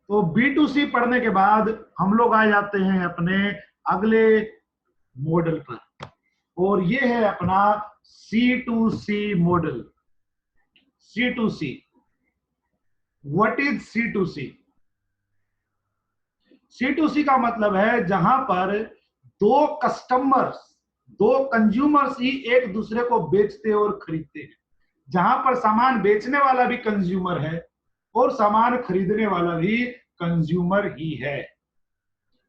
तो B2C पढ़ने के बाद हम लोग आ जाते हैं अपने अगले मॉडल पर, और ये है अपना C2C model. C2C, what is C2C? C2C का मतलब है जहां पर दो कस्टमर्स, दो कंज्यूमर्स ही एक दूसरे को बेचते और खरीदते हैं, जहां पर सामान बेचने वाला भी कंज्यूमर है और सामान खरीदने वाला भी कंज्यूमर ही है।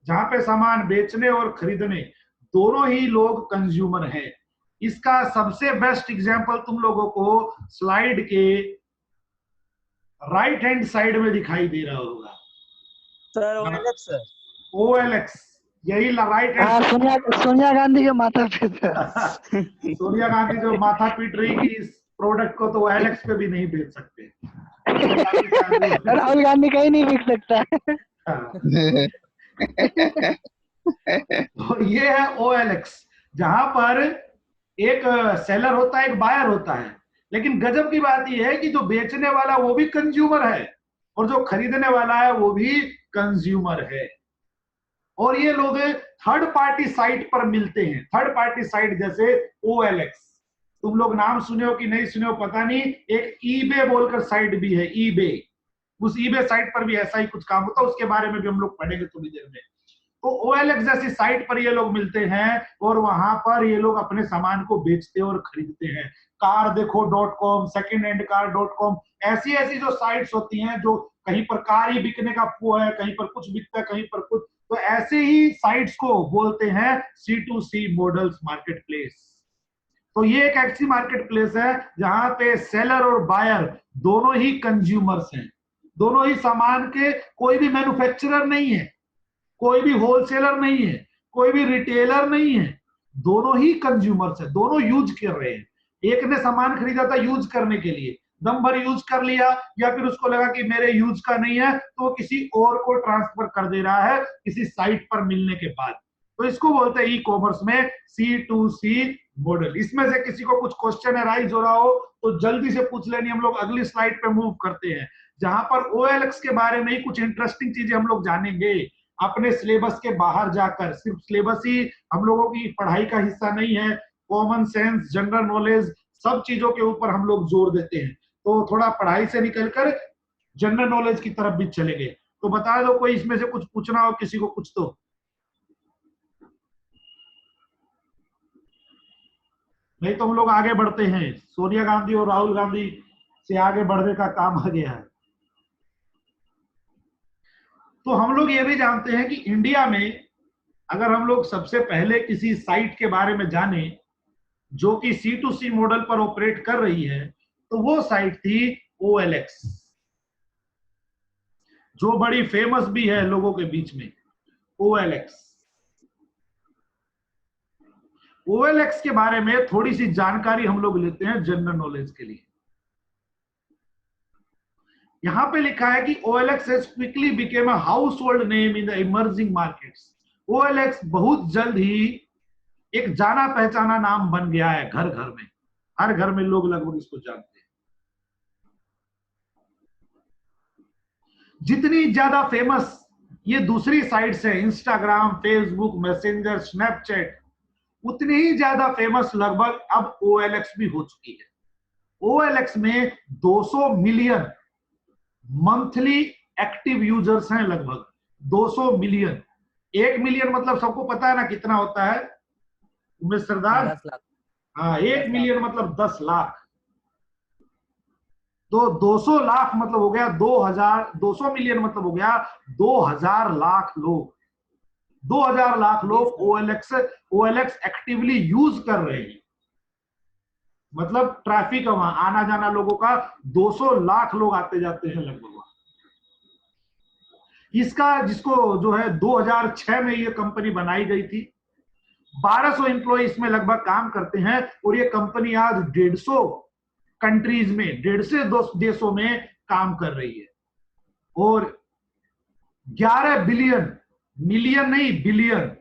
जहां पे सामान बेचने और खरीदने दोनों ही लोग कंज्यूमर हैं। इसका सबसे बेस्ट एग्जांपल तुम लोगों को स्लाइड के राइट हैंड साइड में दिखाई दे रहा होगा। Sir OLX sir. OLX, यही राइट हैंड। सोनिया गांधी के माता पिता। सोनिया गांधी जो माथा पीट रही कि इस प्रोडक्ट को तो OLX पे भी नहीं बेच सकते। राहुल गांधी कहीं नहीं बिक सकता। तो ये है OLX, जहां पर एक सेलर होता है, एक बायर होता है, लेकिन गजब की बात यह है कि जो बेचने वाला वो भी कंज्यूमर है और जो खरीदने वाला है वो भी कंज्यूमर है। और ये लोग थर्ड पार्टी साइट पर मिलते हैं। थर्ड पार्टी साइट जैसे OLX, तुम लोग नाम सुने हो कि नहीं सुने हो पता नहीं, एक eBay बोलकर साइट भी है, eBay। उस eBay साइट पर भी ऐसा ही कुछ काम होता है, उसके बारे में भी हम लोग पढ़ेंगे थोड़ी देर में। तो OLX जैसी साइट पर ये लोग मिलते हैं और वहां पर ये लोग अपने सामान को बेचते और खरीदते हैं। कार देखो .com, second hand car .com, ऐसी ऐसी जो साइट्स होती हैं, जो कहीं पर कार ही बिकने का वो है, कहीं पर कुछ बिकता है, कहीं पर कुछ, तो ऐसे ही साइट्स को बोलते हैं C2C मॉडल्स मार्केट प्लेस। तो ये एक ऐसी मार्केट प्लेस है जहां पे सेलर और बायर दोनों ही कंज्यूमर्स हैं, दोनों ही सामान के, कोई भी मैन्युफैक्चरर नहीं है, कोई भी होलसेलर नहीं है, कोई भी रिटेलर नहीं है, दोनों ही कंज्यूमर्स है, दोनों यूज कर रहे हैं। एक ने सामान खरीदा था यूज करने के लिए, दम भर यूज कर लिया, या फिर उसको लगा कि मेरे यूज का नहीं है तो वो किसी और को ट्रांसफर कर दे रहा है किसी साइट पर मिलने के बाद। तो इसको बोलते हैं ई कॉमर्स में C2C मॉडल। इसमें से किसी को कुछ क्वेश्चन अराइज हो रहा हो तो जल्दी से पूछ लेनी, हम लोग अगली स्लाइड पे मूव करते हैं, जहां पर OLX के बारे में ही कुछ इंटरेस्टिंग चीजें हम लोग जानेंगे अपने सिलेबस के बाहर जाकर। सिर्फ सिलेबस ही हम लोगों की पढ़ाई का हिस्सा नहीं है, कॉमन सेंस, जनरल नॉलेज, सब चीजों के ऊपर हम लोग जोर देते हैं। तो थोड़ा पढ़ाई से निकलकर जनरल नॉलेज की तरफ भी चलेंगे। तो बता दो कोई इसमें से कुछ पूछना हो किसी को कुछ तो। नहीं तो हम लोग आगे बढ़ते हैं। सोनिया गांधी और राहुल गांधी से आगे बढ़ने का काम आ गया है। तो हम लोग ये भी जानते हैं कि इंडिया में अगर हम लोग सबसे पहले किसी साइट के बारे में जाने जो कि C2C मॉडल पर ऑपरेट कर रही है, तो वो साइट थी OLX, जो बड़ी फेमस भी है लोगों के बीच में। OLX के बारे में थोड़ी सी जानकारी हम लोग लेते हैं जनरल नॉलेज के लिए। यहां पे लिखा है कि OLX has quickly became a household name in the emerging markets। OLX बहुत जल्द ही एक जाना पहचाना नाम बन गया है घर घर में, हर घर में लोग लगभग इसको जानते हैं। जितनी ज्यादा फेमस ये दूसरी साइट्स है, इंस्टाग्राम, फेसबुक, मैसेंजर, स्नैपचैट, उतनी ही ज्यादा फेमस लगभग अब OLX भी हो चुकी है। OLX में 200 मिलियन मंथली एक्टिव यूजर्स हैं, लगभग 200 मिलियन। 1 मिलियन मतलब सबको पता है ना कितना होता है उमेश सरदार? 10 लाख। हाँ, 1 मिलियन मतलब 10 लाख। तो 200 लाख मतलब हो गया 2000, 200 मिलियन मतलब हो गया 2000 लाख लोग। 2000 लाख लोग OLX एक्टिवली यूज कर रहे हैं, मतलब ट्रैफिक है वहां, आना जाना लोगों का 200 लाख लोग आते जाते हैं लगभग वहां। इसका जिसको जो है 2006 में ये कंपनी बनाई गई थी, 1200 एम्प्लॉय इसमें लगभग काम करते हैं, और ये कंपनी आज 150 कंट्रीज में, 150 देशों में काम कर रही है। और 11 बिलियन, मिलियन नहीं बिलियन,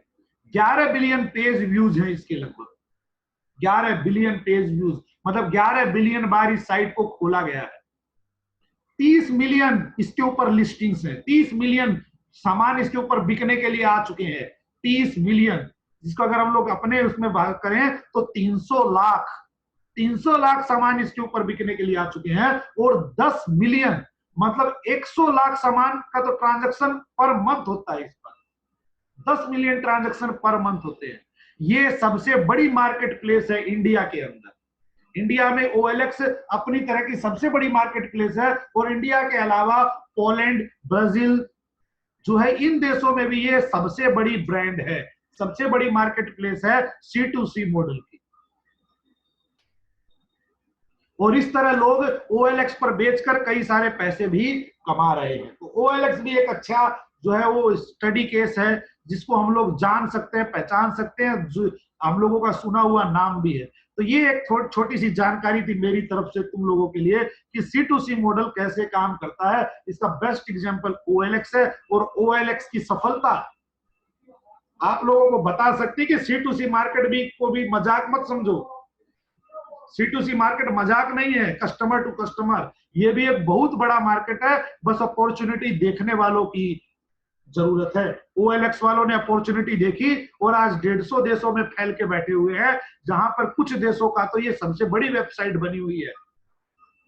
11 बिलियन पेज व्यूज है इसके, लगभग 11 बिलियन पेज व्यूज, मतलब 11 बिलियन बार इस साइट को खोला गया है। 30 मिलियन इसके ऊपर लिस्टिंग्स है, 30 मिलियन सामान इसके ऊपर बिकने के लिए आ चुके हैं, 30 मिलियन, जिसको अगर हम लोग अपने उसमें भाग करें तो 300 लाख सामान इसके ऊपर बिकने के लिए आ चुके हैं। और 10 मिलियन मतलब 100 लाख सामान का तो ट्रांजैक्शन पर मंथ होता है इस पर, 10 मिलियन ट्रांजैक्शन पर मंथ होते हैं। ये सबसे बड़ी मार्केट प्लेस है इंडिया के अंदर। इंडिया में OLX अपनी तरह की सबसे बड़ी मार्केट प्लेस है। और इंडिया के अलावा पोलैंड, ब्राजील जो है, इन देशों में भी ये सबसे बड़ी ब्रांड है, सबसे बड़ी मार्केट प्लेस है C2C मॉडल की। और इस तरह लोग OLX पर बेचकर कई सारे पैसे भी कमा रहे हैं। तो OLX भी एक अच्छा जो है वो स्टडी केस है, जिसको हम लोग जान सकते हैं, पहचान सकते हैं, जो हम लोगों का सुना हुआ नाम भी है। तो ये एक छोटी सी जानकारी थी मेरी तरफ से तुम लोगों के लिए कि C2C मॉडल कैसे काम करता है। इसका बेस्ट एग्जांपल OLX है। और OLX की सफलता आप लोगों को बता सकती है कि C2C मार्केट भी को भी मजाक मत समझो। C2C मार्केट मजाक नहीं है, कस्टमर टू कस्टमर, ये भी एक बहुत बड़ा मार्केट है। बस अपॉर्चुनिटी देखने वालों की जरूरत है। OLX वालों ने अपॉर्चुनिटी देखी और आज 150 देशों में फैल के बैठे हुए हैं, जहां पर कुछ देशों का तो ये सबसे बड़ी वेबसाइट बनी हुई है,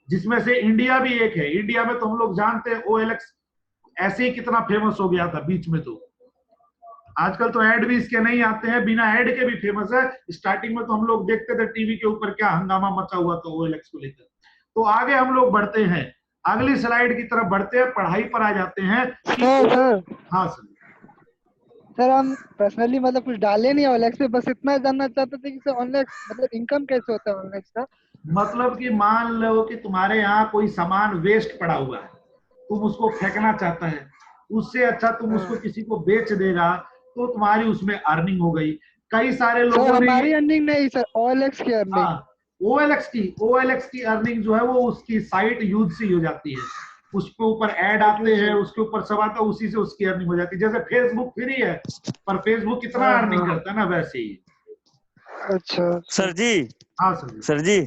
जिसमें से इंडिया भी एक है। इंडिया में तो हम लोग जानते हैं OLX ऐसे ही कितना फेमस हो गया था बीच में। तो आजकल तो ऐड भी इसके नहीं आते हैं, बिना ऐड के भी फेमस है। स्टार्टिंग में तो हम लोग देखते थे टीवी के ऊपर क्या हंगामा मचा हुआ था OLX को लेकर। तो आगे हम लोग बढ़ते हैं, अगली स्लाइड की तरफ बढ़ते हैं, पढ़ाई पर आ जाते हैं। सर हाँ सर। सर हम पर्सनली मतलब कुछ डाले नहीं OLX पे, बस इतना जानना चाहते थे कि सर OLX मतलब इनकम कैसे होता है OLX का। मतलब कि मान लो कि तुम्हारे यहाँ कोई सामान वेस्ट पड़ा हुआ है, तुम उसको फेंकना चाहता है, उससे अच्छा तुम उसको किसी को बेच देगा तो तुम्हारी उसमें अर्निंग हो गई। कई सारे सर लोगों ने हमारी अर्निंग नहीं सर, OLX की अर्निंग। हाँ, OLX की अर्निंग जो है वो उसकी साइट यूज से हो जाती है, उसके ऊपर ऐड आते हैं, उसके ऊपर सब आता है, उसी से उसकी अर्निंग हो जाती है। जैसे फेसबुक फ्री है, पर फेसबुक कितना अर्निंग करता है ना, वैसे ही। अच्छा सर जी। हाँ सर जी। सर जी,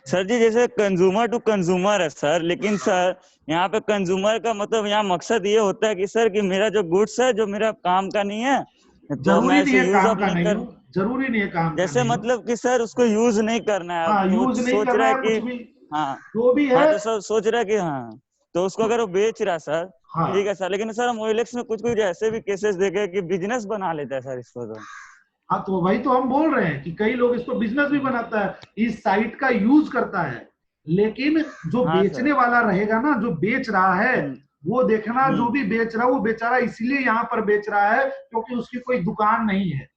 सर जी जैसे कंज्यूमर टू कंज्यूमर है सर, लेकिन सर यहाँ पे कंज्यूमर का मतलब यहाँ मकसद ये होता है कि सर कि मेरा जो गुड्स है जो मेरा काम का नहीं है तो मैं जरूरी नहीं इसे है यूज काम अप का नहीं नहीं कर, हो, जरूरी नहीं है काम का जैसे नहीं हो। मतलब कि सर उसको यूज नहीं करना है, हाँ, अब वो यूज नहीं सोच करना रहा है है कि कुछ भी, हाँ जो भी हाँ, है। तो सर सोच रहा है कि हाँ, तो उसको अगर वो बेच रहा है सर, हाँ ठीक है सर, लेकिन सर हम OLX में कुछ कुछ ऐसे भी केसेस देखे कि बिजनेस बना लेता है सर इसको। तो हाँ, तो वही तो हम बोल रहे हैं कि कई लोग इसको बिजनेस भी बनाता है, इस साइट का यूज करता है। लेकिन जो हाँ बेचने सर। वाला रहेगा ना, जो बेच रहा है, हम्म। वो देखना, जो हम्म। भी बेच रहा है वो बेचारा इसलिए यहाँ पर बेच रहा है क्योंकि उसकी कोई दुकान नहीं है,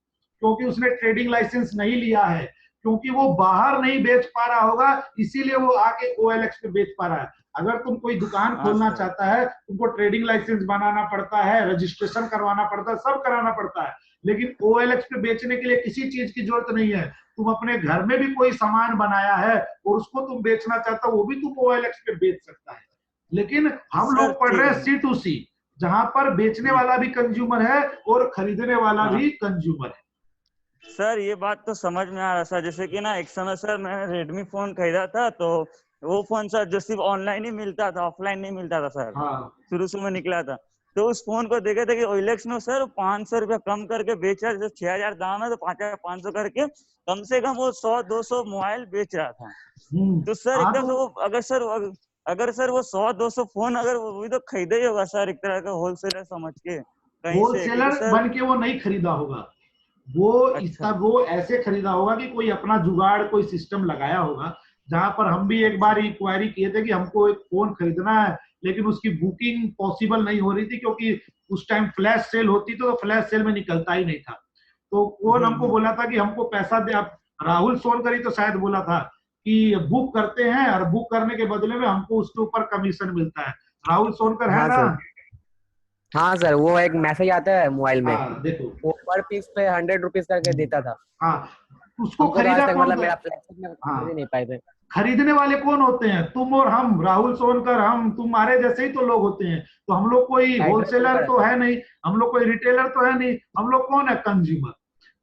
क्योंकि उसने ट्रेडिंग लाइसेंस नहीं लिया है, क्योंकि वो बाहर नहीं बेच पा रहा होगा, इसीलिए वो आके OLX पे बेच पा रहा है। अगर तुम कोई दुकान हाँ खोलना सर। चाहता है, तुमको ट्रेडिंग लाइसेंस बनाना पड़ता है, रजिस्ट्रेशन करवाना पड़ता है, सब कराना पड़ता है। लेकिन OLX पे बेचने के लिए किसी चीज की जरूरत नहीं है। तुम अपने घर में भी कोई सामान बनाया है और उसको तुम बेचना चाहता हो, वो भी तुम OLX पे बेच सकता है। लेकिन हम सर लोग पढ़ ठीक रहे है। हैं C2C, जहां पर बेचने वाला भी कंज्यूमर है और खरीदने वाला हाँ भी कंज्यूमर है। सर ये बात तो समझ में आ रहा सर, जैसे कि ना एक समय सर मैंने रेडमी फोन खरीदा था, तो वो फोन सर जो सिर्फ ऑनलाइन ही मिलता था, ऑफलाइन नहीं मिलता था सर, हाँ, शुरू शुरू में निकला था। तो उस फोन को देखे थे कि OLX में सर 500 रुपया कम करके बेचा, जैसे 6,000 दाम है तो 5,500 करके कम से कम वो 100-200 मोबाइल बेच रहा था। तो सर हाँ, एकदम से तो वो अगर सर वो 100-200 फोन अगर वो भी तो खरीदे ही होगा सर, एक तरह का होलसेलर समझ के कहीं से, क्योंकि होलसेलर सर। बन के वो नहीं खरीदा होगा, वो अच्छा। इसका वो ऐसे खरीदा होगा कि कोई अपना जुगाड़, कोई सिस्टम लगाया होगा। जहां पर हम भी एक अच्छा। बार इंक्वायरी किए थे कि हमको एक फोन खरीदना है, लेकिन उसकी बुकिंग पॉसिबल नहीं हो रही थी क्योंकि उस टाइम फ्लैश सेल होती तो फ्लैश सेल में निकलता ही नहीं था। तो कौन हमको हम्म। बोला था कि हमको पैसा दे आप, राहुल सोनकर ही तो शायद बोला था कि बुक करते हैं और बुक करने के बदले में हमको उसके ऊपर कमीशन मिलता है। राहुल सोनकर है हाँ ना? सर। हाँ सर, वो एक मैसेज आता है मोबाइल में, हाँ देखो। वो पर पीस पे 100 रुपीज करके देता था। हाँ, उसको हमको तो आज खरीदा तक कौन मतलब था? मेरा फ्लैगशिप में खरीद ही हाँ, नहीं पाए थे। खरीदने वाले कौन होते हैं? तुम और हम, राहुल सोनकर, हम तुम्हारे जैसे ही तो लोग होते हैं। तो हम लोग कोई टाइगर होलसेलर सोनकर है तो सर। है नहीं, हम लोग कोई रिटेलर तो है नहीं, हम लोग कौन है? कंज्यूमर।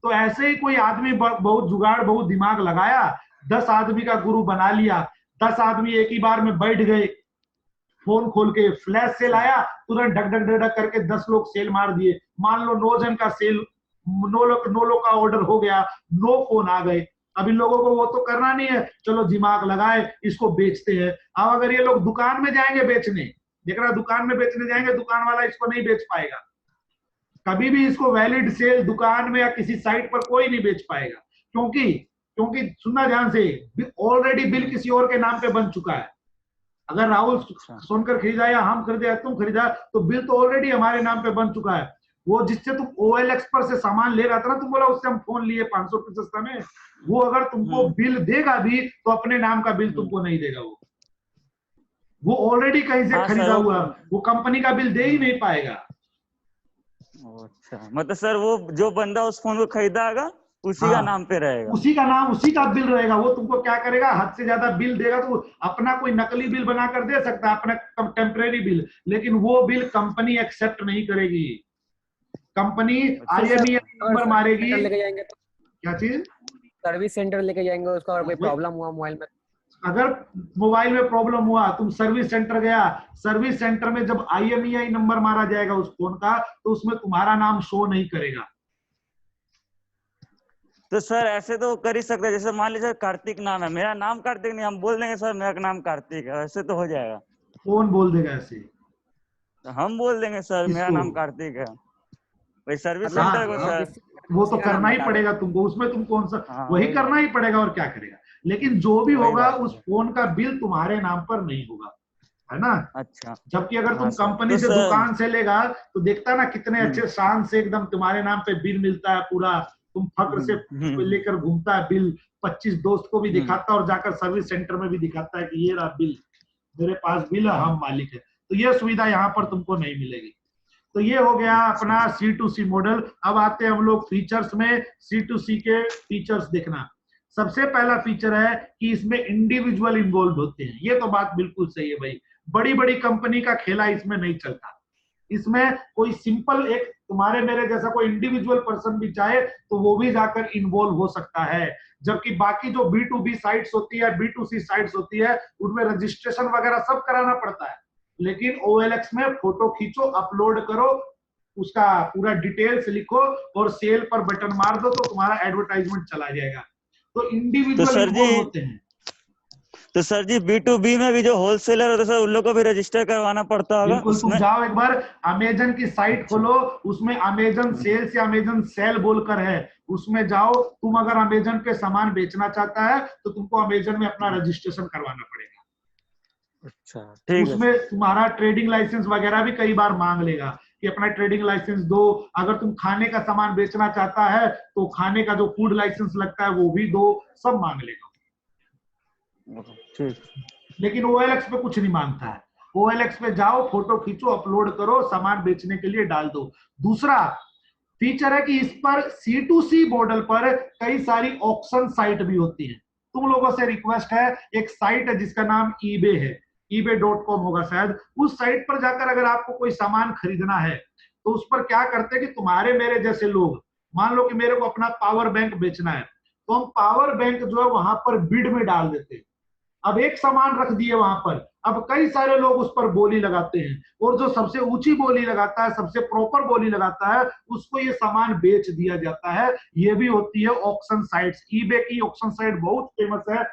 तो ऐसे ही कोई आदमी बहुत जुगाड़, बहुत दिमाग लगाया, 10 आदमी का गुरु बना लिया, 10 आदमी एक ही बार में बैठ गए फोन खोल के फ्लैश सेल आया, तुरंत ढक ढक ढक ढक करके 10 लोग सेल मार दिए। मान लो 9 जन का सेल, 9 लोग का ऑर्डर हो गया, 9 फोन आ गए। अब इन लोगों को वो तो करना नहीं है, चलो दिमाग लगाए इसको बेचते हैं। अब अगर ये लोग दुकान में जाएंगे बेचने, देख रहा दुकान में बेचने जाएंगे, दुकान वाला इसको नहीं बेच पाएगा कभी भी। इसको वैलिड सेल दुकान में या किसी साइट पर कोई नहीं बेच पाएगा, क्योंकि क्योंकि सुनना ध्यान से, ऑलरेडी बिल किसी और के नाम पे बन चुका है। अगर राहुल सोनकर खरीदा या हम खरीदे या तुम खरीदा, तो बिल तो ऑलरेडी हमारे नाम पे बन चुका है। वो जिससे तुम OLX पर से सामान ले रहा था ना, तुम बोला उससे हम फोन लिए 500 रुपए सस्ता में, वो अगर तुमको बिल देगा भी तो अपने नाम का बिल तुमको नहीं देगा। वो ऑलरेडी कहीं से खरीदा हुआ, वो कंपनी का बिल दे ही नहीं पाएगा। अच्छा, मतलब सर वो जो बंदा उस फोन को खरीदागा उसी का नाम पे रहेगा, उसी का नाम, उसी का बिल रहेगा। वो तुमको क्या करेगा, हद से ज्यादा बिल देगा तो अपना कोई नकली बिल बनाकर दे सकता है, अपना टेम्परेरी बिल, लेकिन वो बिल कंपनी एक्सेप्ट नहीं करेगी। कंपनी IMEI नंबर मारेगी। लेके जाएंगे तो क्या चीज? सर्विस सेंटर लेके जाएंगे उसका, और कोई प्रॉब्लम हुआ मोबाइल में, अगर मोबाइल में प्रॉब्लम हुआ, तुम सर्विस सेंटर गया, सर्विस सेंटर में जब IMEI नंबर मारा जाएगा उस फोन का, तो उसमें तुम्हारा नाम शो नहीं करेगा। तो सर ऐसे तो कर ही सकते हैं, जैसे मान लीजिए कार्तिक नाम है, मेरा नाम कार्तिक नहीं, हम बोल देंगे सर मेरा नाम कार्तिक है, ऐसे तो हो जाएगा? कौन बोल देगा ऐसे? तो हम बोल देंगे सर मेरा नाम कार्तिक है, भाई सर्विस सेंटर को सर। वो तो करना ही पड़ेगा तुमको, उसमें तुम कौन सा, वही करना ही पड़ेगा, और क्या करेगा। लेकिन जो भी होगा उस फोन का बिल तुम्हारे नाम पर नहीं होगा, है ना? अच्छा। जबकि अगर तुम कंपनी से, दुकान से लेगा, तो देखता ना कितने अच्छे शान से एकदम तुम्हारे नाम पे बिल मिलता है पूरा, तुम फक्र से लेकर घूमता है बिल, 25 दोस्त को भी दिखाता और जाकर सर्विस सेंटर में भी दिखाता है कि ये रहा बिल, मेरे पास बिल है, हम मालिक है। तो ये सुविधा यहाँ पर तुमको नहीं मिलेगी। तो ये हो गया अपना C2C मॉडल। अब आते हैं हम लोग फीचर्स में। C2C के फीचर्स देखना, सबसे पहला फीचर है कि इसमें इंडिविजुअल इन्वॉल्व होते हैं। ये तो बात बिल्कुल सही है भाई, बड़ी बड़ी कंपनी का खेला इसमें नहीं चलता। इसमें कोई सिंपल एक तुम्हारे मेरे जैसा कोई इंडिविजुअल पर्सन भी चाहे तो वो भी जाकर इन्वॉल्व हो सकता है। जबकि बाकी जो B2B साइट्स होती है, B2C साइट्स होती है, उनमें रजिस्ट्रेशन वगैरह सब कराना पड़ता है। लेकिन OLX में फोटो खींचो, अपलोड करो, उसका पूरा डिटेल्स लिखो और सेल पर बटन मार दो तो तुम्हारा एडवर्टाइजमेंट चला जाएगा। तो इंडिविजुअल इन्वॉल्व होते हैं। तो सर जी B2B में भी जो होलसेलर होते हैं सर, उन लोगों को भी रजिस्टर करवाना पड़ता होगा? बिल्कुल, तुम जाओ एक बार अमेजन की साइट खोलो, उसमें अमेजन सेल्स या अमेजन सेल बोलकर है, उसमें जाओ। तुम अगर अमेजन पे सामान बेचना चाहता है तो तुमको अमेजन में अपना रजिस्ट्रेशन करवाना पड़ेगा। अच्छा, ठीक है। उसमें तुम्हारा ट्रेडिंग लाइसेंस वगैरह भी कई बार मांग लेगा कि अपना ट्रेडिंग लाइसेंस दो। अगर तुम खाने का सामान बेचना चाहता है तो खाने का जो फूड लाइसेंस लगता है वो भी दो, सब मांग लेगा। लेकिन OLX पे कुछ नहीं मांगता है। OLX पे जाओ, फोटो खींचो, अपलोड करो, सामान बेचने के लिए डाल दो। दूसरा फीचर है कि इस पर C2C मॉडल पर कई सारी ऑक्शन साइट भी होती है। तुम लोगों से रिक्वेस्ट है, एक साइट है जिसका नाम eBay है, ebay.com होगा शायद। उस साइट पर जाकर अगर आपको कोई सामान खरीदना है तो उस पर क्या करते हैं कि तुम्हारे मेरे जैसे लोग, मान लो कि मेरे को अपना पावर बैंक बेचना है, तो हम पावर बैंक जो है वहां पर बिड में डाल देते हैं। अब एक सामान रख दिए वहां पर, अब कई सारे लोग उस पर बोली लगाते हैं, और जो सबसे ऊंची बोली लगाता है, सबसे प्रॉपर बोली लगाता है, उसको ये सामान बेच दिया जाता है। ये भी होती है ऑक्शन साइट्स। eBay की ऑक्शन साइट बहुत फेमस है,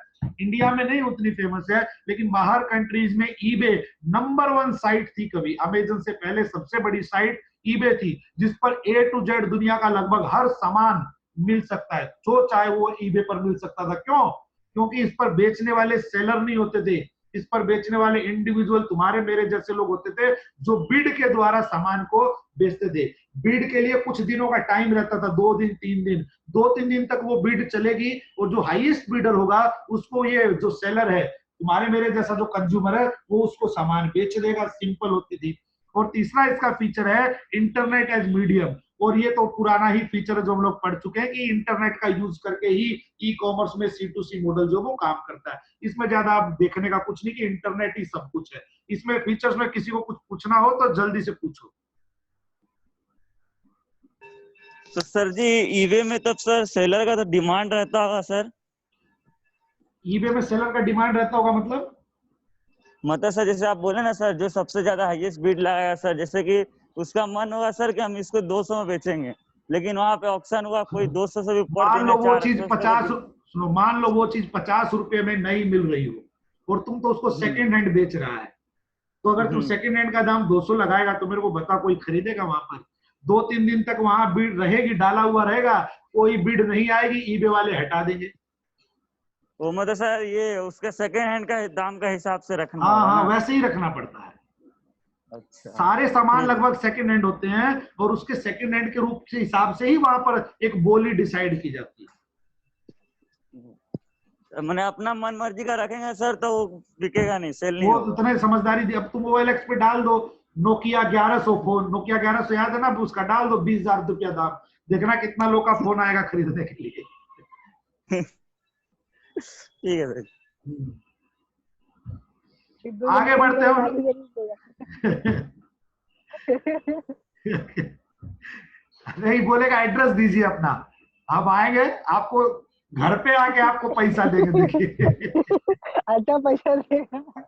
इंडिया में नहीं उतनी फेमस है, लेकिन बाहर कंट्रीज में eBay नंबर 1 साइट थी। कभी अमेजन से पहले सबसे बड़ी साइट eBay थी, जिस पर A to Z दुनिया का लगभग हर सामान मिल सकता है, जो चाहे वो eBay पर मिल सकता था। क्यों? क्योंकि इस पर बेचने वाले सेलर नहीं होते थे, इस पर बेचने वाले इंडिविजुअल तुम्हारे मेरे जैसे लोग होते थे, जो बिड के द्वारा सामान को बेचते थे। बिड के लिए कुछ दिनों का टाइम रहता था, 2 दिन 3 दिन, 2-3 दिन तक वो बिड चलेगी, और जो हाईएस्ट बिडर होगा उसको ये जो सेलर है, तुम्हारे मेरे जैसा जो कंज्यूमर है, वो उसको सामान बेच देगा। सिंपल होती थी। और तीसरा इसका फीचर है इंटरनेट एज मीडियम, और ये तो पुराना ही फीचर है जो हम लोग पढ़ चुके हैं कि इंटरनेट का यूज करके ही ई-कॉमर्स में C2C मॉडल जो वो काम करता है। इसमें ज्यादा आप देखने का कुछ नहीं कि इंटरनेट ही सब कुछ है। इसमें फीचर्स में किसी को कुछ पूछना हो तो जल्दी से पूछो। तो सर जी eBay में तब सर सेलर का तो डिमांड रहता होगा सर? eBay में सेलर का डिमांड रहता होगा मतलब? मतलब सर जैसे आप बोले ना सर, जो सबसे ज्यादा हाईएस्ट बिड लगाएगा सर, जैसे कि उसका मन होगा सर कि हम इसको 200 में बेचेंगे, लेकिन वहां पे ऑक्शन हुआ कोई 200 से भी ऊपर मान देना लो वो चाह रहा चीज है तो 50, सुनो, मान लो वो चीज 50 रुपए में नहीं मिल रही हो और तुम तो उसको सेकंड हैंड बेच रहा है, तो अगर तू सेकंड हैंड का दाम 200 लगाएगा तो मेरे को बता कोई खरीदेगा वहां पर? 2-3 दिन तक वहां बिड रहेगी, डाला हुआ रहेगा, कोई बिड नहीं आएगी, ईबे वाले हटा देंगे। वो मतलब सर ये उसके सेकंड हैंड का दाम का हिसाब से रखना हाँ होगा हाँ, ना? वैसे ही रखना पड़ता है। अच्छा, सारे सामान ठीक। लगभग सेकंड हैंड होते हैं और उसके सेकंड हैंड के रूप से हिसाब से ही वहां पर एक बोली डिसाइड की जाती है। मैंने अपना मन मर्जी का रखेंगे सर तो वो बिकेगा नहीं, सेल नहीं वो होगा। उतने समझदारी दी। अब तुम OLX पे डाल दो नोकिया 1100 फोन, नोकिया 1100 याद है ना, उसका डाल दो 20,000 रुपया दाम, देखना कितना लोग का फोन आएगा खरीदने के लिए। ठीक है सर। आगे बढ़ते हो। नहीं बोलेगा एड्रेस दीजिए अपना, हम आएंगे आपको घर पे आके आपको पैसा देंगे। देखिए अच्छा पैसा देगा।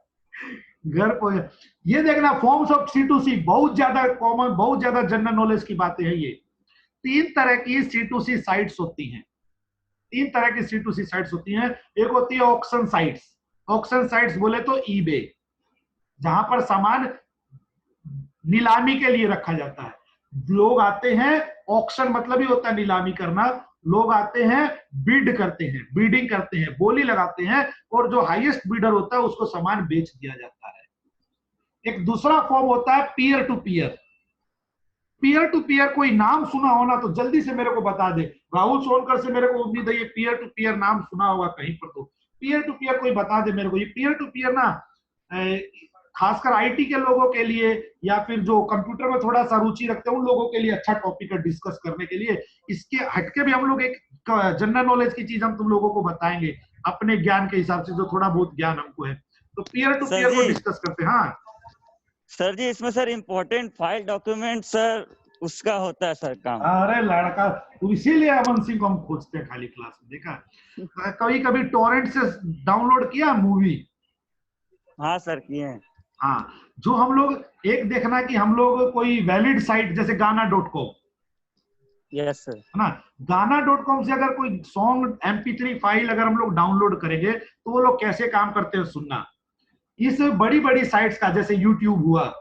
घर पर ये देखना, फॉर्म्स ऑफ C2C बहुत ज्यादा कॉमन, बहुत ज्यादा जनरल नॉलेज की बातें हैं ये। 3 तरह की C2C साइट्स होती हैं, 3 तरह की C2C साइट्स होती हैं। एक होती है ऑक्शन साइट्स। ऑक्शन साइट्स बोले तो ईबे, जहां पर सामान नीलामी के लिए रखा जाता है। लोग आते हैं, ऑक्शन मतलब ही होता है नीलामी करना। लोग आते हैं, बिड करते हैं, बीडिंग करते हैं, बोली लगाते हैं और जो हाईएस्ट बिडर होता है उसको सामान बेच दिया जाता है। एक दूसरा फॉर्म होता है peer to peer. Peer to peer कोई नाम सुना होना तो जल्दी से मेरे को बता दे। राहुल सोनकर से मेरे को उम्मीद है ये पीयर टू पीयर नाम सुना होगा कहीं पर, तो पीयर टू पीयर कोई बता दे मेरे को। ये पीयर टू पीयर ना खासकर आईटी के लोगों के लिए या फिर जो कंप्यूटर में थोड़ा सा रुचि रखते हैं उन लोगों के लिए अच्छा टॉपिक है डिस्कस करने के लिए। इसके हटके भी हम लोग एक जनरल नॉलेज की चीज हम तुम लोगों को बताएंगे अपने ज्ञान के हिसाब से, जो थोड़ा बहुत ज्ञान हमको है। तो पीयर टू पीयर को डिस्कस करते हैं। हाँ सर जी, इसमें sir important file document sir उसका होता है सर काम। अरे लड़का, तो इसीलिए अमन सिंह को हम खोजते हैं खाली क्लास में। देखा कभी कभी टोरेंट से डाउनलोड किया मूवी? हाँ सर किए हैं। हाँ, जो हम लोग एक देखना कि हम लोग कोई वैलिड साइट जैसे गाना.com, यस सर। है ना, गाना.com से अगर कोई सॉन्ग MP3 फाइल अगर हम लोग डाउनलोड करेंगे तो वो लोग कैसे काम करते हैं सुनना। इस बड़ी बड़ी साइट्स का जैसे यूट्यूब हुआ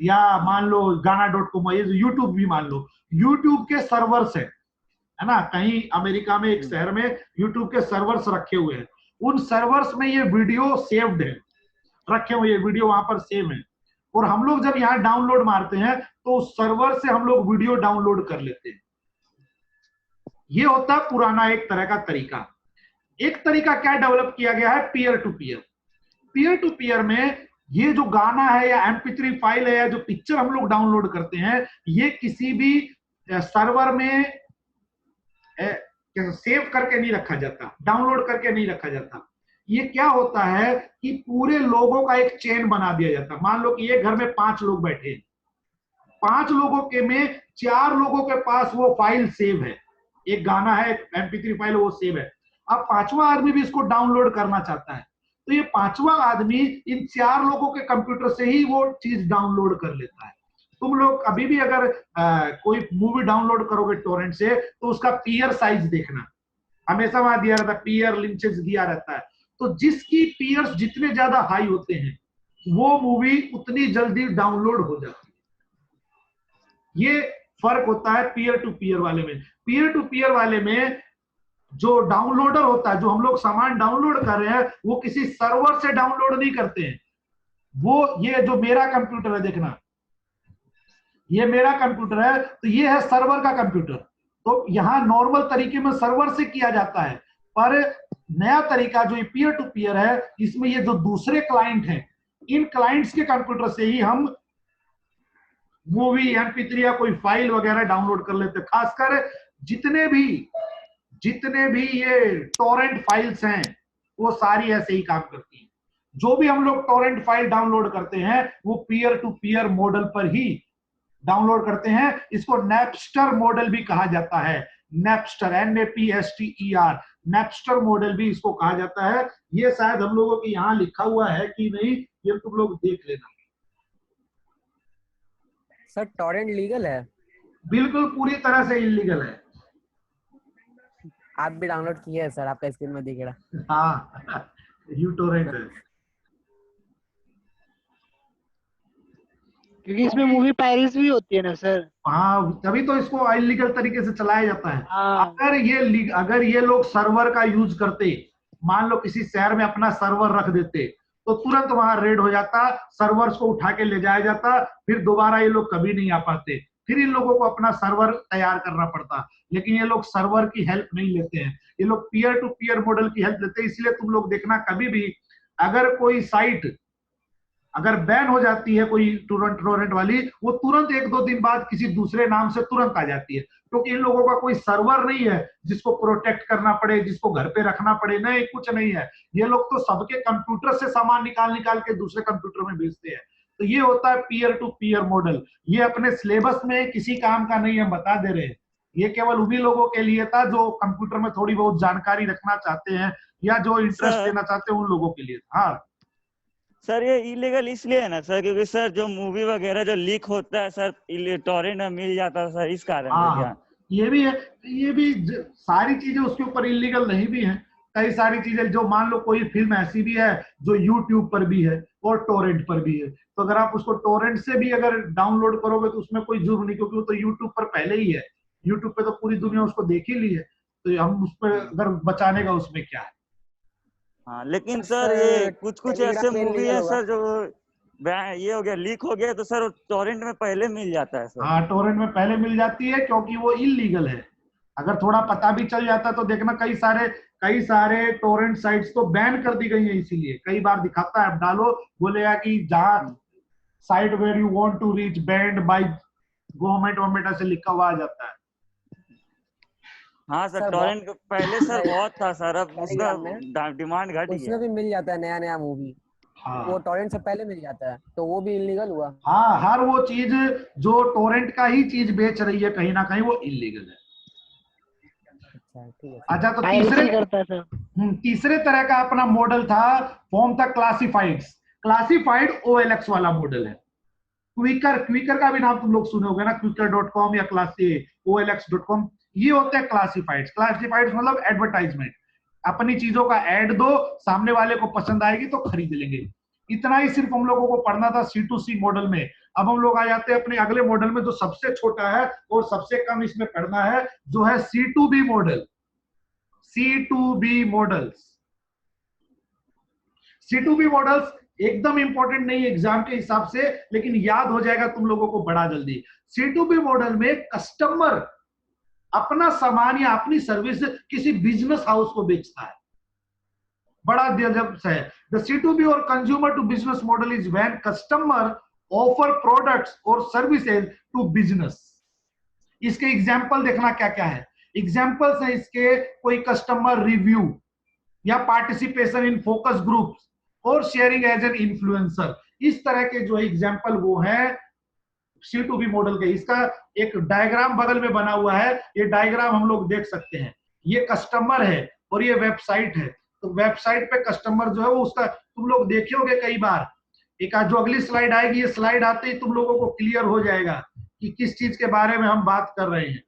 या मान लो गाना.com, ये यूट्यूब भी मान लो, यूट्यूब के सर्वर्स है ना, कहीं अमेरिका में एक शहर में यूट्यूब के सर्वर्स रखे हुए हैं। उन सर्वर्स में ये वीडियो सेव्ड है, रखे हुए ये वीडियो वहां पर सेव है, और हम लोग जब यहाँ डाउनलोड मारते हैं तो उस सर्वर से हम लोग वीडियो डाउनलोड कर लेते हैं। ये होता है पुराना एक तरह का तरीका। एक तरीका क्या डेवलप किया गया है, peer to peer. Peer to peer में ये जो गाना है या MP3 फाइल है या जो पिक्चर हम लोग डाउनलोड करते हैं, ये किसी भी सर्वर में सेव करके नहीं रखा जाता, डाउनलोड करके नहीं रखा जाता। ये क्या होता है कि पूरे लोगों का एक चेन बना दिया जाता है। मान लो कि ये घर में 5 लोग बैठे हैं, 5 लोगों के में 4 लोगों के पास वो फाइल सेव है, एक गाना है, MP3 फाइल वो सेव है। अब 5वां आदमी भी इसको डाउनलोड करना चाहता है, तो ये 5वां आदमी इन 4 लोगों के कंप्यूटर से ही वो चीज डाउनलोड कर लेता है। तुम लोग अभी भी अगर कोई मूवी डाउनलोड करोगे टोरेंट से तो उसका पीयर साइज देखना, हमेशा वहां दिया रहता है, पीयर लिंचेस दिया रहता है। तो जिसकी पीयर्स जितने ज्यादा हाई होते हैं वो मूवी उतनी जल्दी डाउनलोड हो जाती है। ये फर्क होता है पीयर टू पीयर वाले में। पीयर टू पीयर वाले में जो डाउनलोडर होता है, जो हम लोग सामान डाउनलोड कर रहे हैं, वो किसी सर्वर से डाउनलोड नहीं करते हैं। वो ये जो मेरा कंप्यूटर है, देखना ये मेरा कंप्यूटर है, तो ये है सर्वर का कंप्यूटर। तो यहां नॉर्मल तरीके में सर्वर से किया जाता है, पर नया तरीका जो पीयर टू पीयर है, इसमें ये जो दूसरे क्लाइंट हैं, इन क्लाइंट्स के कंप्यूटर से ही हम मूवी MP3 या कोई फाइल वगैरह डाउनलोड कर लेते हैं। खासकर जितने भी ये टोरेंट फाइल्स हैं वो सारी ऐसे ही काम करती हैं। जो भी हम लोग टोरेंट फाइल डाउनलोड करते हैं वो पीयर टू पीयर मॉडल पर ही डाउनलोड करते हैं। इसको नैपस्टर मॉडल भी कहा जाता है। नैपस्टर, NAPSTER, नैपस्टर मॉडल भी इसको कहा जाता है। ये शायद हम लोगों के यहाँ लिखा हुआ है कि नहीं, ये तुम लोग देख लेना। सर टॉरेंट लीगल है? बिल्कुल पूरी तरह से इलीगल है। आप भी डाउनलोड किए हैं सर, आपका स्क्रीन में दिख रहा। हाँ यूटोरेंट है। क्योंकि इसमें मूवी पायरेसी भी होती है ना सर। हाँ तभी तो इसको इलीगल तरीके से चलाया जाता है। हाँ। अगर ये लोग सर्वर का यूज करते, मान लो किसी शहर में अपना सर्वर रख देते, तो तुरंत वहां रेड हो जाता, सर्वर्स को उठा के ले जाया जाता, फिर दोबारा ये लोग कभी नहीं आ पाते, फिर इन लोगों को अपना सर्वर तैयार करना पड़ता। लेकिन ये लोग सर्वर की हेल्प नहीं लेते हैं, ये लोग पीयर टू पीयर मॉडल की हेल्प लेते हैं। इसलिए तुम लोग देखना कभी भी अगर कोई साइट अगर बैन हो जाती है कोई टोरेंट वाली, वो तुरंत 1-2 दिन बाद किसी दूसरे नाम से तुरंत आ जाती है, क्योंकि इन लोगों का कोई सर्वर नहीं है जिसको प्रोटेक्ट करना पड़े, जिसको घर पे रखना पड़े, नहीं कुछ नहीं है। ये लोग तो सबके कंप्यूटर से सामान निकाल निकाल के दूसरे कंप्यूटर में भेजते हैं। तो ये होता है पीयर टू पीयर मॉडल। ये अपने सिलेबस में किसी काम का नहीं, हम बता दे रहे हैं। ये केवल उन्हीं लोगों के लिए था जो कंप्यूटर में थोड़ी बहुत जानकारी रखना चाहते हैं या जो इंटरेस्ट लेना चाहते हैं, उन लोगों के लिए। हाँ सर ये इलीगल इसलिए है ना सर, क्योंकि सर जो मूवी वगैरह जो लीक होता है सर टॉरेंट में मिल जाता है सर, इस कारण से क्या? ये भी है, ये भी सारी चीजें उसके ऊपर इलीगल नहीं भी हैं। कई सारी चीजें जो मान लो कोई फिल्म ऐसी भी है जो यूट्यूब पर भी है और टोरेंट पर भी है, तो अगर आप उसको टोरेंट से भी अगर डाउनलोड करोगे तो उसमें कोई जुर्म नहीं, क्योंकि वो तो यूट्यूब पर पहले ही है। यूट्यूब पे तो पूरी दुनिया उसको देख ही ली है, तो हम उस पर अगर बचाने का उसमें क्या है। हाँ लेकिन सर ये कुछ ऐसे मूवी है सर जो ये हो गया लीक हो गया तो सर टोरेंट में पहले मिल जाता है सर। हाँ टोरेंट में पहले मिल जाती है क्योंकि वो इलीगल है। अगर थोड़ा पता भी चल जाता तो देखना कई सारे टोरेंट साइट्स तो बैन कर दी गई है। इसीलिए कई बार दिखाता है, आप डालो बोलेगा कि जहाँ site where you want to reach banned by government ऐसे लिखा हुआ आ जाता है। हाँ सर टोरेंट पहले सर बहुत था सर, अब उसका डिमांड घट गया। उसमें भी मिल जाता है नया नया मूवी। हाँ वो टोरेंट से पहले मिल जाता है, तो वो भी इलीगल हुआ। हाँ हर वो चीज जो टोरेंट का ही चीज बेच रही है कहीं ना कहीं वो इलीगल है। अच्छा तो तीसरे तरह का अपना मॉडल था, फॉर्म था क्लासिफाइड OLX वाला मॉडल है। क्विकर का भी नाम तुम लोग सुने होगे ना, quicker.com या OLX.com। ये होते हैं क्लासिफाइड्स मतलब एडवर्टाइजमेंट। अपनी चीजों का ऐड दो, सामने वाले को पसंद आएगी तो खरीद लेंगे। इतना ही सिर्फ हम लोगों को पढ़ना था C2C मॉडल में। अब हम लोग आ जाते हैं अपने अगले मॉडल में जो सबसे छोटा है और सबसे कम इसमें पढ़ना है, जो है C2B मॉडल। C2B मॉडल्स एकदम इंपॉर्टेंट नहीं है एग्जाम के हिसाब से, लेकिन याद हो जाएगा तुम लोगों को बड़ा जल्दी। C2B मॉडल में कस्टमर अपना सामान या अपनी सर्विस किसी बिजनेस हाउस को बेचता है। बड़ा दिलचस्प है। द C2B और consumer to business model is when customer offer products और सर्विसेज टू बिजनेस। इसके एग्जांपल देखना क्या क्या है। एग्जांपल्स है इसके, कोई कस्टमर रिव्यू या पार्टिसिपेशन इन फोकस ग्रुप्स और शेयरिंग एज एन इन्फ्लुएंसर। इस तरह के जो एग्जांपल वो है C2B मॉडल के। इसका एक डायग्राम बगल में बना हुआ है, ये डायग्राम हम लोग देख सकते हैं। ये कस्टमर है और ये वेबसाइट है। तो वेबसाइट पे कस्टमर जो है वो उसका तुम लोग देखे होगे कई बार। एक जो अगली स्लाइड आएगी, ये स्लाइड आते ही तुम लोगों को क्लियर हो जाएगा कि किस चीज के बारे में हम बात कर रहे हैं।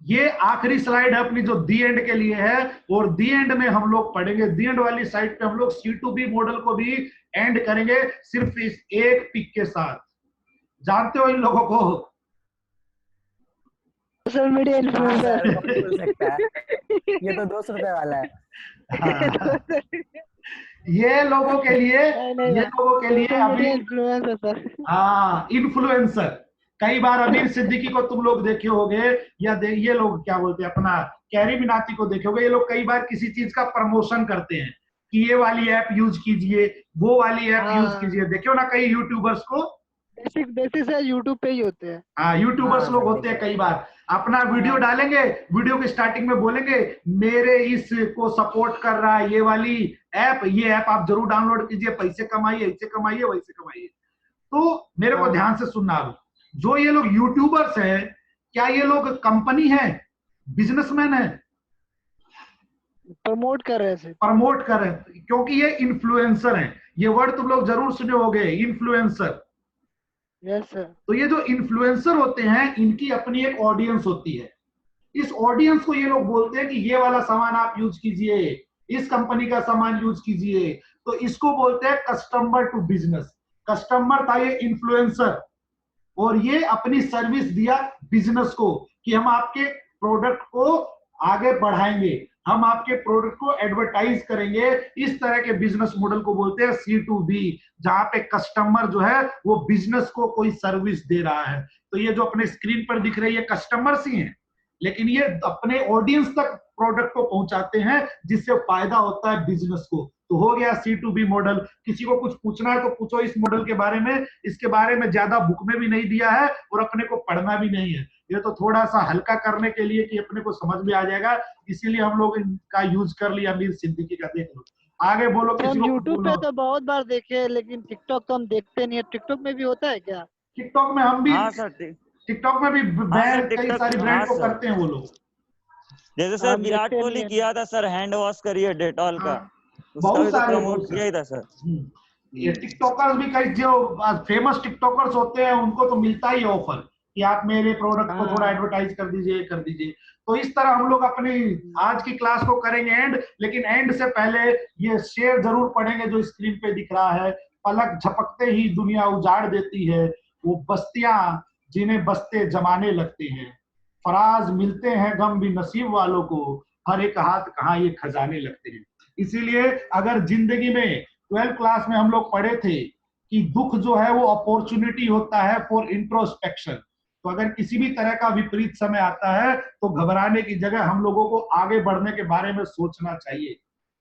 ये आखिरी स्लाइड है अपनी जो दी एंड के लिए है, और दी एंड में हम लोग पढ़ेंगे, दी एंड वाली साइड पे हम लोग C2B मॉडल को भी एंड करेंगे सिर्फ इस एक पिक के साथ। जानते हो इन लोगों को? Social media influencer. ये तो 200 रुपए वाला है। ये लोगों के लिए अभी इन्फ्लुएंसर। कई बार अमीर सिद्दीकी को तुम लोग देखे होगे या ये लोग क्या बोलते हैं अपना कैरी मिनाती को देखे होगे। ये लोग कई बार किसी चीज का प्रमोशन करते हैं कि ये वाली ऐप यूज कीजिए, वो वाली ऐप यूज कीजिए। देखियो ना कई यूट्यूबर्स को, बेसिक यूट्यूब पे ही होते हैं। हाँ यूट्यूबर्स लोग होते हैं कई बार। अपना वीडियो डालेंगे, वीडियो के स्टार्टिंग में बोलेंगे मेरे इस को सपोर्ट कर रहा है ये वाली ऐप, ये ऐप आप जरूर डाउनलोड कीजिए, पैसे कमाइए, ऐसे कमाइए, वैसे कमाइए। तो मेरे को ध्यान से सुनना अब, जो ये लोग यूट्यूबर्स हैं, क्या ये लोग कंपनी है, बिजनेसमैन है? प्रमोट कर रहे थे, प्रमोट कर रहे हैं, क्योंकि ये इन्फ्लुएंसर हैं। ये वर्ड तुम लोग जरूर सुने होंगे, इन्फ्लुएंसर। Yes sir. तो ये जो इन्फ्लुएंसर होते हैं, इनकी अपनी एक ऑडियंस होती है। इस ऑडियंस को ये लोग बोलते हैं कि ये वाला सामान आप यूज कीजिए, इस कंपनी का सामान यूज कीजिए। तो इसको बोलते हैं कस्टमर टू बिजनेस। कस्टमर था ये इन्फ्लुएंसर, और ये अपनी सर्विस दिया बिजनेस को कि हम आपके प्रोडक्ट को आगे बढ़ाएंगे, हम आपके प्रोडक्ट को एडवर्टाइज करेंगे। इस तरह के बिजनेस मॉडल को बोलते हैं C2B, जहां पे कस्टमर जो है वो बिजनेस को कोई सर्विस दे रहा है। तो ये जो अपने स्क्रीन पर दिख रही है कस्टमर्स ही हैं, लेकिन ये अपने ऑडियंस तक प्रोडक्ट को पहुंचाते हैं, जिससे फायदा होता है बिजनेस को। तो हो गया C2B मॉडल। किसी को कुछ पूछना है तो पूछो इस मॉडल के बारे में। इसके बारे में ज्यादा बुक में भी नहीं दिया है और अपने को पढ़ना भी नहीं है, ये तो थोड़ा सा हल्का करने के लिए कि अपने को समझ में आ जाएगा, इसीलिए हम लोग इनका यूज कर लिया। अमीर सिद्दीकी का देख लो, आगे बोलो। तो किसी हम को यूट्यूब पे बोलो। तो बहुत बार देखे, लेकिन टिकटॉक तो हम देखते नहीं है। टिकटॉक में भी होता है क्या? टिकटॉक में हम भी, हाँ सर, टिकटॉक में भी हाँ सर, कई टिकटॉक, सारी ब्रांड हाँ को सर। करते हैं वो लोग। जैसे सर हम विराट देखते कोहली नहीं है। किया था सर, हैंड वॉश करिए डेटॉल का, हाँ, उसका बहुत भी तो सारे प्रमोट किया ही था सर। ये टिकटॉकर्स भी कई जो फेमस टिकटॉकर्स होते हैं उनको तो मिलता ही है ऑफर कि आप मेरे प्रोडक्ट को थोड़ा हाँ। एडवर्टाइज कर दीजिए, कर दीजिए। तो इस तरह हम लोग अपनी आज की क्लास को करेंगे एंड, लेकिन एंड से पहले ये शेर जरूर पढ़ेंगे जो स्क्रीन पे दिख रहा है। पलक झपकते ही दुनिया उजाड़ देती है, वो बस्तियां जिन्हें बसते जमाने लगते हैं। फराज मिलते हैं गम भी नसीब वालों को, हर एक हाथ कहाँ ये खजाने लगते हैं। इसीलिए अगर जिंदगी में 12th क्लास में हम लोग पढ़े थे कि दुख जो है वो अपॉर्चुनिटी होता है फॉर इंट्रोस्पेक्शन। तो अगर किसी भी तरह का विपरीत समय आता है तो घबराने की जगह हम लोगों को आगे बढ़ने के बारे में सोचना चाहिए।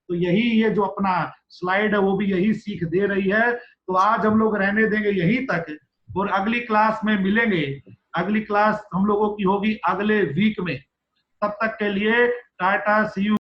तो यही ये जो अपना स्लाइड है वो भी यही सीख दे रही है। तो आज हम लोग रहने देंगे यहीं तक और अगली क्लास में मिलेंगे। अगली क्लास हम लोगों की होगी अगले वीक में। तब तक के लिए टाटा, सी यू।